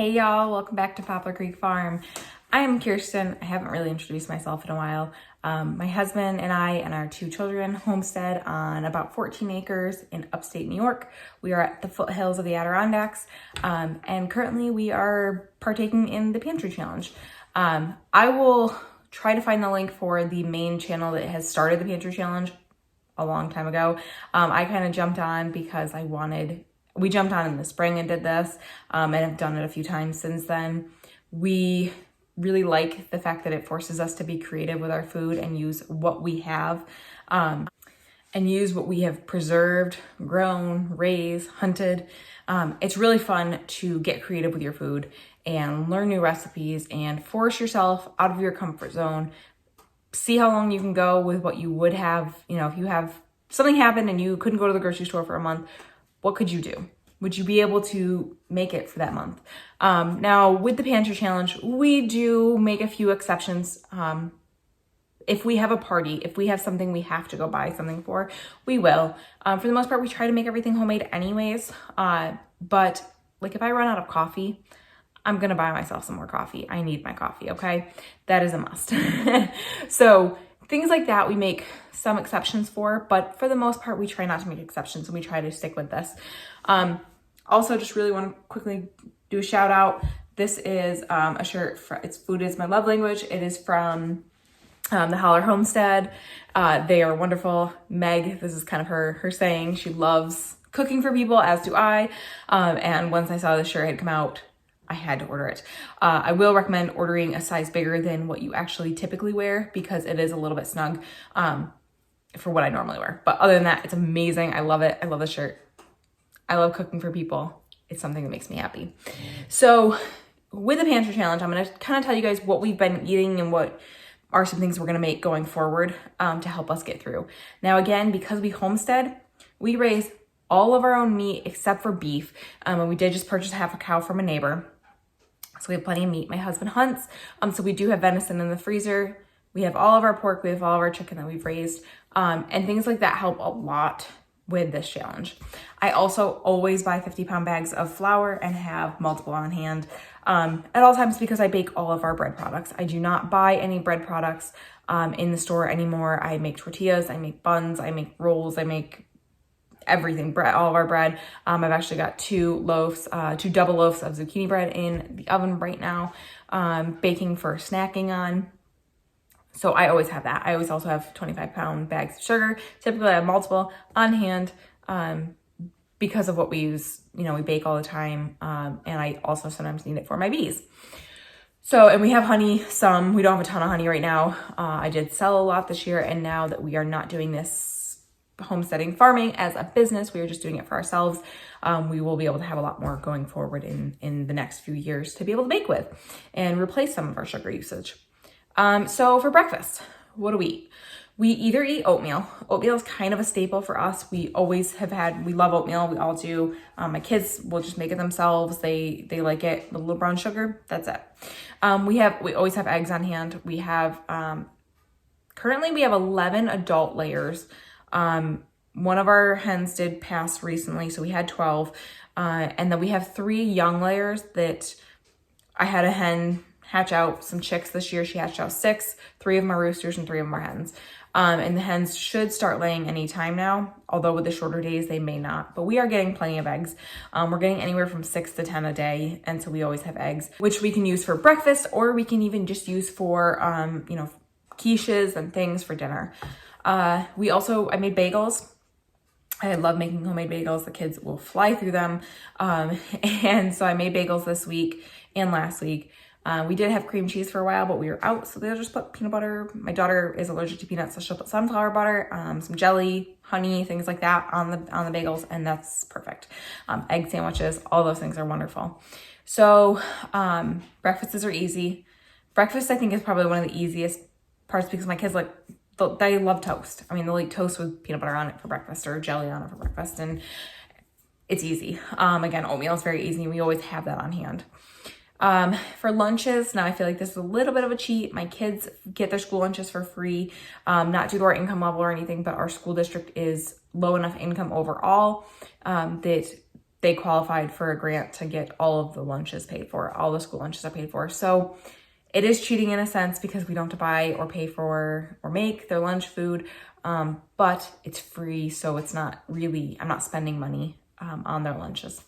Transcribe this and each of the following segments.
Hey y'all, welcome back to Poplar Creek Farm. I am Kirsten. I haven't really introduced myself in a while. My husband and I and our two children homestead on about 14 acres in upstate New York. We are at the foothills of the Adirondacks, and currently we are partaking in the Pantry Challenge. I will try to find the link for the main channel that has started the Pantry Challenge a long time ago. I kind of jumped on because we jumped on in the spring and did this, and have done it a few times since then. We really like the fact that it forces us to be creative with our food and use what we have, and use what we have preserved, grown, raised, hunted. It's really fun to get creative with your food and learn new recipes and force yourself out of your comfort zone. See how long you can go with what you would have. You know, if you have something happen and you couldn't go to the grocery store for a month, what could you do? Would you be able to make it for that month? Now, with the Pantry Challenge, we do make a few exceptions. If we have a party, if we have something we have to go buy something for, we will. For the most part, we try to make everything homemade anyways. But like if I run out of coffee, I'm gonna buy myself some more coffee. I need my coffee, okay? That is a must. So things like that we make some exceptions for, but for the most part, we try not to make exceptions and we try to stick with this. Also, just really want to quickly do a shout out. This is a shirt, it's Food is My Love Language. It is from the Holler Homestead. They are wonderful. Meg, this is kind of her saying. She loves cooking for people, as do I. And once I saw this shirt had come out, I had to order it. I will recommend ordering a size bigger than what you actually typically wear because it is a little bit snug for what I normally wear. But other than that, it's amazing. I love it. I love the shirt. I love cooking for people. It's something that makes me happy. So with the Pantry Challenge, I'm going to kind of tell you guys what we've been eating and what are some things we're going to make going forward to help us get through. Now, again, because we homestead, we raise all of our own meat except for beef. And we did just purchase half a cow from a neighbor. So we have plenty of meat. My husband hunts. So we do have venison in the freezer. We have all of our pork. We have all of our chicken that we've raised. And things like that help a lot with this challenge. I also always buy 50-pound bags of flour and have multiple on hand at all times because I bake all of our bread products. I do not buy any bread products in the store anymore. I make tortillas, I make buns, I make rolls, I make everything, bread, all of our bread. I've actually got two double loaves of zucchini bread in the oven right now, baking for snacking on. So I always have that. I always also have 25-pound bags of sugar. Typically I have multiple on hand because of what we use. You know, we bake all the time. And I also sometimes need it for my bees. So, and we have honey, we don't have a ton of honey right now. I did sell a lot this year. And now that we are not doing this homesteading farming as a business, we are just doing it for ourselves. We will be able to have a lot more going forward in the next few years to be able to bake with and replace some of our sugar usage. So for breakfast, what do we eat? We either eat oatmeal. Oatmeal is kind of a staple for us. We always have we love oatmeal. We all do. My kids will just make it themselves. They like it. The little brown sugar, that's it. We always have eggs on hand. We have, currently we have 11 adult layers. One of our hens did pass recently, so we had 12. And then we have 3 young layers that I had a hen hatch out some chicks this year. She hatched out 6, 3 of them are roosters and 3 of them are hens. And the hens should start laying any time now, although with the shorter days, they may not, but we are getting plenty of eggs. We're getting anywhere from 6 to 10 a day. And so we always have eggs, which we can use for breakfast, or we can even just use for, quiches and things for dinner. I made bagels. I love making homemade bagels. The kids will fly through them. And so I made bagels this week and last week. We did have cream cheese for a while, but we were out, so they'll just put peanut butter. My daughter is allergic to peanuts, so she'll put sunflower butter, some jelly, honey, things like that on the bagels, and that's perfect. Egg sandwiches, all those things are wonderful. So breakfasts are easy. Breakfast, I think, is probably one of the easiest parts because my kids they love toast. I mean, they'll eat toast with peanut butter on it for breakfast or jelly on it for breakfast, and it's easy. Again, oatmeal is very easy. We always have that on hand. For lunches, now I feel like this is a little bit of a cheat. My kids get their school lunches for free, not due to our income level or anything, but our school district is low enough income overall that they qualified for a grant to get all of the lunches paid for. All the school lunches are paid for. So it is cheating in a sense because we don't have to buy or pay for or make their lunch food, but it's free. So it's not really, I'm not spending money on their lunches.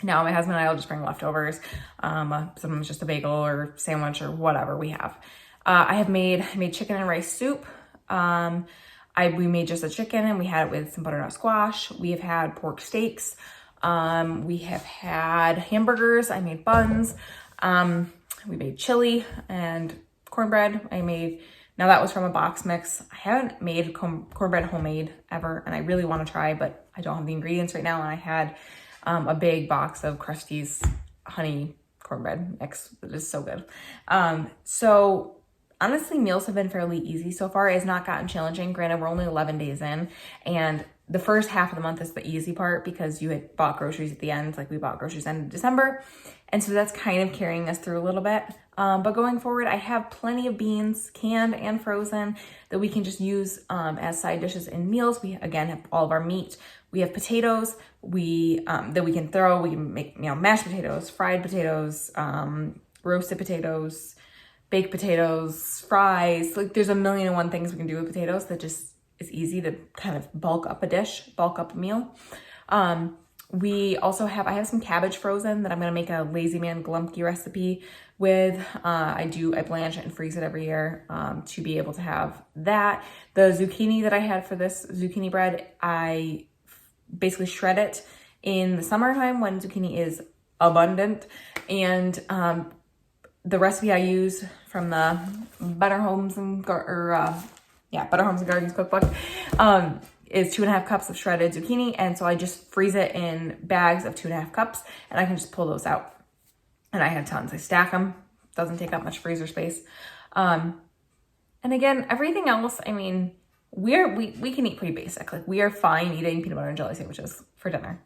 Now my husband and I will just bring leftovers, sometimes just a bagel or sandwich or whatever we have. I have made chicken and rice soup. We made just a chicken and we had it with some butternut squash. We have had pork steaks. We have had hamburgers. I made buns. We made chili and cornbread. Now that was from a box mix. I haven't made cornbread homemade ever, and I really want to try, but I don't have the ingredients right now. And I had a big box of Krusty's honey cornbread mix. It is so good. So honestly, meals have been fairly easy so far. It's not gotten challenging. Granted, we're only 11 days in, and the first half of the month is the easy part because you had bought groceries at the end. Like we bought groceries end of December. And so that's kind of carrying us through a little bit. But going forward, I have plenty of beans, canned and frozen, that we can just use as side dishes in meals. We, again, have all of our meat. We have potatoes that we can throw. We can make, mashed potatoes, fried potatoes, roasted potatoes, baked potatoes, fries. Like there's a million and one things we can do with potatoes that just is easy to kind of bulk up a dish, bulk up a meal. I have some cabbage frozen that I'm going to make a Lazy Man Glumpki recipe with. I blanch it and freeze it every year to be able to have that. The zucchini that I had for this zucchini bread, I basically shred it in the summertime when zucchini is abundant. And the recipe I use from the Better Homes and Gardens cookbook is 2.5 cups of shredded zucchini. And so I just freeze it in bags of 2.5 cups and I can just pull those out. And I have tons. I stack them. Doesn't take up much freezer space. And again, everything else, we can eat pretty basic. Like we are fine eating peanut butter and jelly sandwiches for dinner,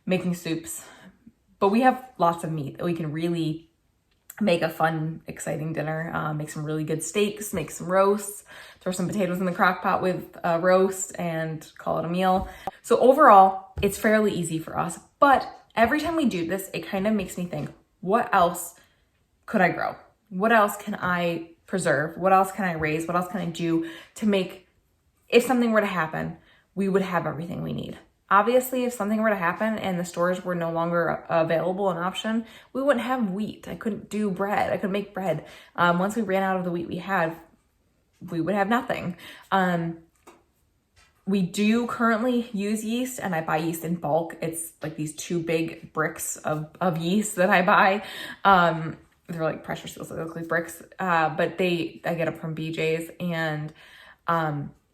making soups, but we have lots of meat that we can really make a fun, exciting dinner. Make some really good steaks, make some roasts, throw some potatoes in the crock pot with a roast and call it a meal. So overall, it's fairly easy for us, but every time we do this, it kind of makes me think, what else could I grow? What else can I preserve? What else can I raise? What else can I do to make, if something were to happen, we would have everything we need. Obviously, if something were to happen and the stores were no longer available, an option, we wouldn't have wheat. I couldn't do bread. I couldn't make bread. Once we ran out of the wheat we had, we would have nothing. We do currently use yeast, and I buy yeast in bulk. It's like these 2 big bricks of yeast that I buy. They're like pressure seals, they look like bricks, but I get them from BJ's. And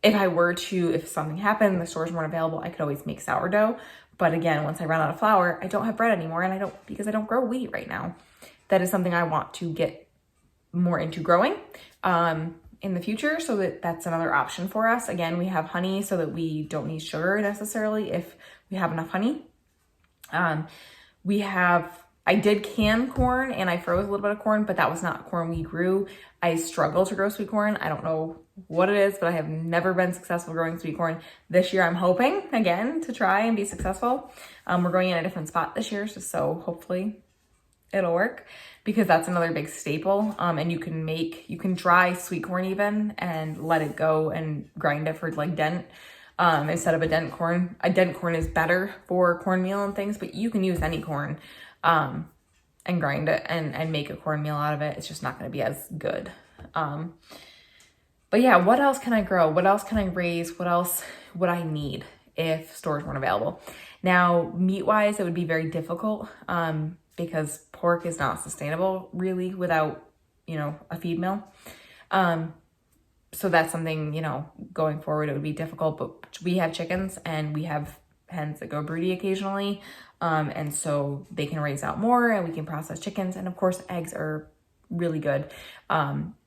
if something happened, the stores weren't available, I could always make sourdough. But again, once I run out of flour, I don't have bread anymore, and because I don't grow wheat right now. That is something I want to get more into growing in the future, so that's another option for us. Again, we have honey so that we don't need sugar necessarily if we have enough honey. I did can corn and I froze a little bit of corn, but that was not corn we grew. I struggle to grow sweet corn. I don't know what it is, but I have never been successful growing sweet corn. This year I'm hoping again to try and be successful. We're going in a different spot this year, so hopefully it'll work, because that's another big staple. And you can dry sweet corn even and let it go and grind it for like dent. Instead of a dent corn. A dent corn is better for cornmeal and things, but you can use any corn and grind it and make a cornmeal out of it. It's just not going to be as good. But yeah, what else can I grow? What else can I raise? What else would I need if stores weren't available? Now, meat-wise, it would be very difficult because pork is not sustainable really without, a feed mill. So that's something, going forward, it would be difficult, but we have chickens and we have hens that go broody occasionally. And so they can raise out more and we can process chickens. And of course, eggs are really good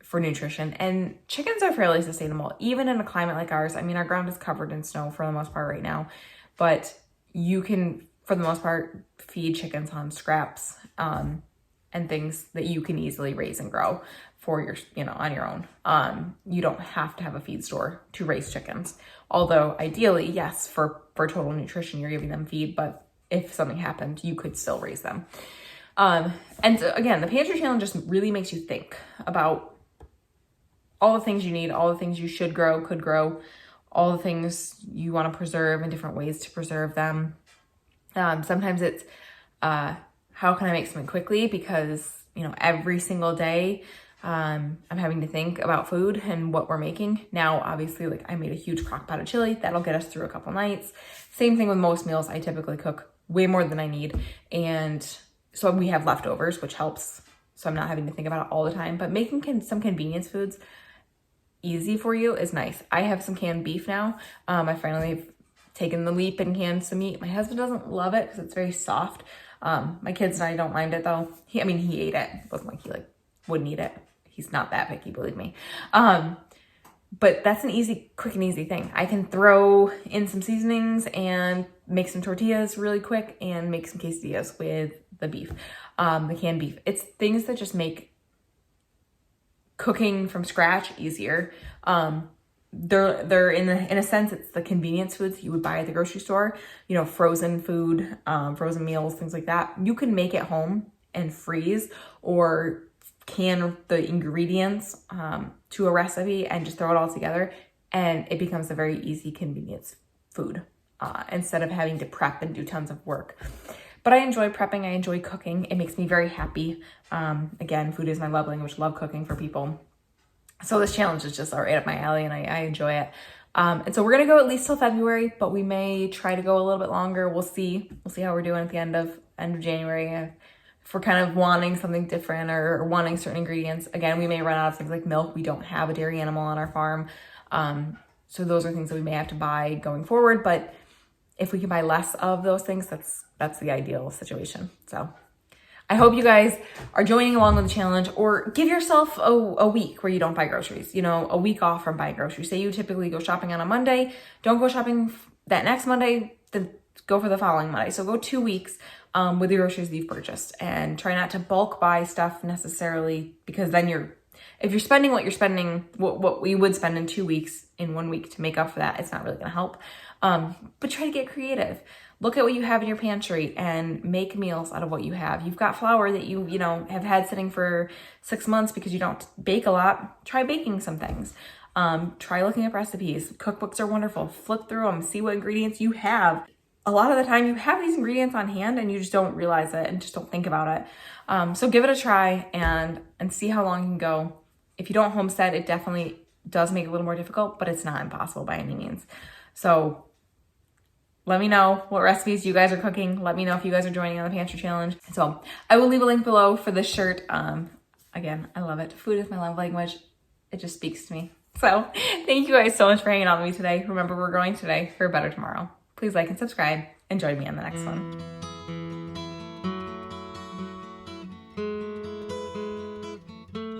for nutrition, and chickens are fairly sustainable, even in a climate like ours. Our ground is covered in snow for the most part right now, but you can, for the most part, feed chickens on scraps and things that you can easily raise and grow for your, on your own. You don't have to have a feed store to raise chickens. Although ideally, yes, for total nutrition, you're giving them feed, but if something happened, you could still raise them. And so again, the pantry challenge just really makes you think about all the things you need, all the things you should grow, could grow, all the things you want to preserve and different ways to preserve them. Sometimes it's, how can I make something quickly? Because, every single day, I'm having to think about food and what we're making. Now, obviously, like I made a huge crock pot of chili. That'll get us through a couple nights. Same thing with most meals. I typically cook way more than I need. And so we have leftovers, which helps. So I'm not having to think about it all the time. But making some convenience foods easy for you is nice. I have some canned beef now. I finally have taken the leap and canned some meat. My husband doesn't love it because it's very soft. My kids and I don't mind it though. He ate it. It wasn't like he wouldn't eat it. He's not that picky, believe me. But that's an quick and easy thing. I can throw in some seasonings and make some tortillas really quick and make some quesadillas with the beef, the canned beef. It's things that just make cooking from scratch easier. They're in a sense, it's the convenience foods you would buy at the grocery store, frozen food, frozen meals, things like that. You can make at home and freeze or can the ingredients to a recipe and just throw it all together, and it becomes a very easy convenience food instead of having to prep and do tons of work. But I enjoy prepping. I enjoy cooking. It makes me very happy. Again, food is my love language. Love cooking for people. So this challenge is just right up my alley, and I enjoy it. And so we're gonna go at least till February, but we may try to go a little bit longer. We'll see. We'll see how we're doing at the end of January. If we're kind of wanting something different or wanting certain ingredients. Again, we may run out of things like milk. We don't have a dairy animal on our farm. So those are things that we may have to buy going forward. But if we can buy less of those things, that's the ideal situation. So I hope you guys are joining along with the challenge, or give yourself a week where you don't buy groceries, a week off from buying groceries. Say you typically go shopping on a Monday, don't go shopping that next Monday, then go for the following Monday. So go 2 weeks with the groceries that you've purchased, and try not to bulk buy stuff necessarily, because then if you're spending what you're spending, what we would spend in 2 weeks in 1 week to make up for that, it's not really gonna help. But try to get creative. Look at what you have in your pantry and make meals out of what you have. You've got flour that you have had sitting for 6 months because you don't bake a lot. Try baking some things. Try looking up recipes. Cookbooks are wonderful. Flip through them, see what ingredients you have. A lot of the time you have these ingredients on hand and you just don't realize it and just don't think about it. So give it a try and see how long you can go. If you don't homestead, it definitely does make it a little more difficult, but it's not impossible by any means. So let me know what recipes you guys are cooking. Let me know if you guys are joining on the Pantry Challenge. So I will leave a link below for this shirt. Again, I love it. Food is my love language. It just speaks to me. So thank you guys so much for hanging out with me today. Remember, we're growing today for a better tomorrow. Please like and subscribe and join me on the next one.